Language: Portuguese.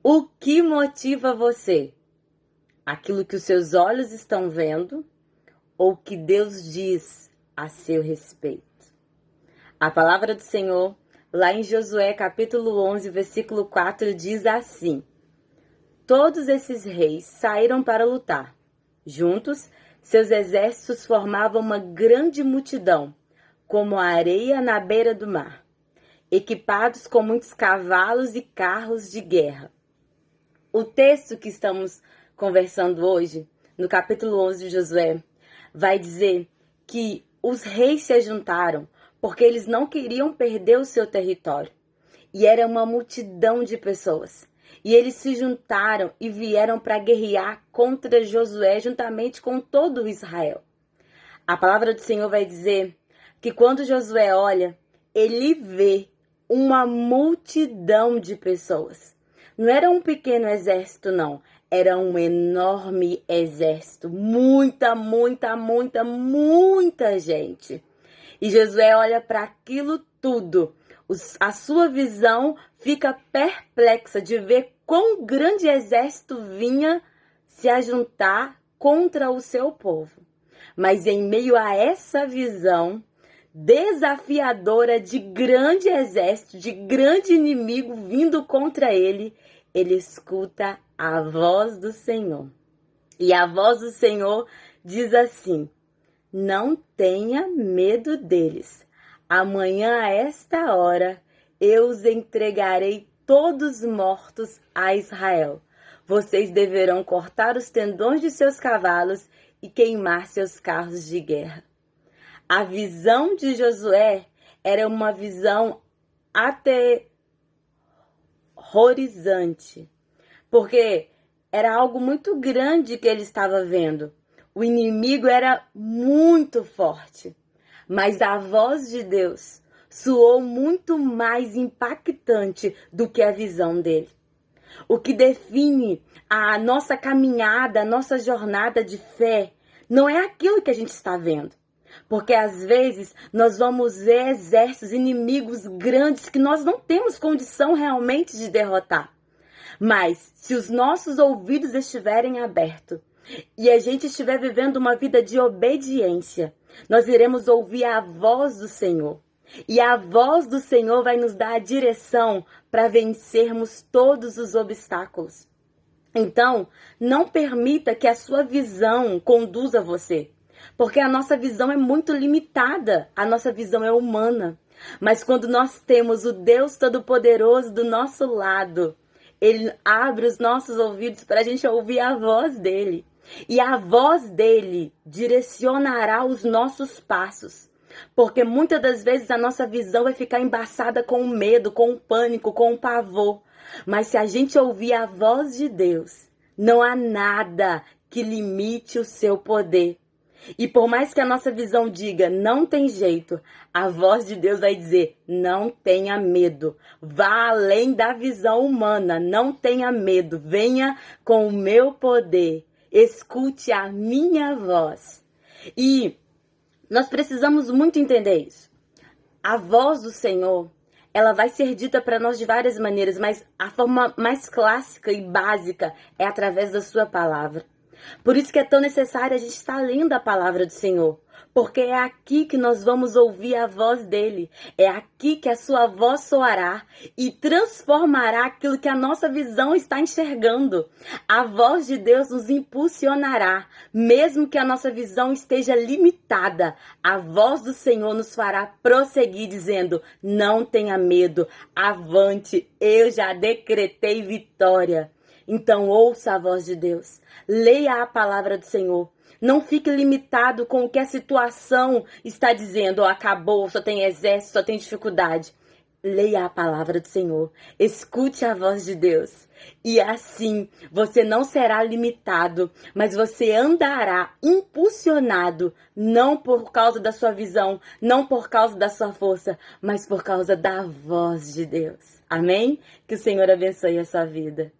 O que motiva você? Aquilo que os seus olhos estão vendo ou o que Deus diz a seu respeito? A palavra do Senhor, lá em Josué capítulo 11, versículo 4, diz assim: Todos esses reis saíram para lutar. Juntos, seus exércitos formavam uma grande multidão, como a areia na beira do mar, equipados com muitos cavalos e carros de guerra. O texto que estamos conversando hoje, no capítulo 11 de Josué, vai dizer que os reis se juntaram porque eles não queriam perder o seu território. E era uma multidão de pessoas. E eles se juntaram e vieram para guerrear contra Josué juntamente com todo Israel. A palavra do Senhor vai dizer que quando Josué olha, ele vê uma multidão de pessoas. Não era um pequeno exército, não. Era um enorme exército. Muita gente. E Josué olha para aquilo tudo. A sua visão fica perplexa de ver quão grande exército vinha se ajuntar contra o seu povo. Mas em meio a essa visão desafiadora de grande exército, de grande inimigo vindo contra ele, ele escuta a voz do Senhor. E a voz do Senhor diz assim: Não tenha medo deles. Amanhã, a esta hora, eu os entregarei todos mortos a Israel. Vocês deverão cortar os tendões de seus cavalos e queimar seus carros de guerra. A visão de Josué era uma visão aterrorizante, porque era algo muito grande que ele estava vendo. O inimigo era muito forte, mas a voz de Deus soou muito mais impactante do que a visão dele. O que define a nossa caminhada, a nossa jornada de fé, não é aquilo que a gente está vendo. Porque às vezes nós vamos ver exércitos, inimigos grandes que nós não temos condição realmente de derrotar. Mas se os nossos ouvidos estiverem abertos e a gente estiver vivendo uma vida de obediência, nós iremos ouvir a voz do Senhor. E a voz do Senhor vai nos dar a direção para vencermos todos os obstáculos. Então, não permita que a sua visão conduza você. Porque a nossa visão é muito limitada, a nossa visão é humana. Mas quando nós temos o Deus Todo-Poderoso do nosso lado, Ele abre os nossos ouvidos para a gente ouvir a voz dEle. E a voz dEle direcionará os nossos passos. Porque muitas das vezes a nossa visão vai ficar embaçada com o medo, com o pânico, com o pavor. Mas se a gente ouvir a voz de Deus, não há nada que limite o seu poder. E por mais que a nossa visão diga, não tem jeito, a voz de Deus vai dizer, não tenha medo. Vá além da visão humana, não tenha medo. Venha com o meu poder. Escute a minha voz. E nós precisamos muito entender isso. A voz do Senhor, ela vai ser dita para nós de várias maneiras, mas a forma mais clássica e básica é através da sua palavra. Por isso que é tão necessário a gente estar lendo a palavra do Senhor, porque é aqui que nós vamos ouvir a voz dele, é aqui que a sua voz soará e transformará aquilo que a nossa visão está enxergando. A voz de Deus nos impulsionará, mesmo que a nossa visão esteja limitada, a voz do Senhor nos fará prosseguir dizendo, não tenha medo, avante, eu já decretei vitória. Então ouça a voz de Deus, leia a palavra do Senhor. Não fique limitado com o que a situação está dizendo. Acabou, só tem exército, só tem dificuldade. Leia a palavra do Senhor, escute a voz de Deus. E assim você não será limitado, mas você andará impulsionado, não por causa da sua visão, não por causa da sua força, mas por causa da voz de Deus. Amém? Que o Senhor abençoe a sua vida.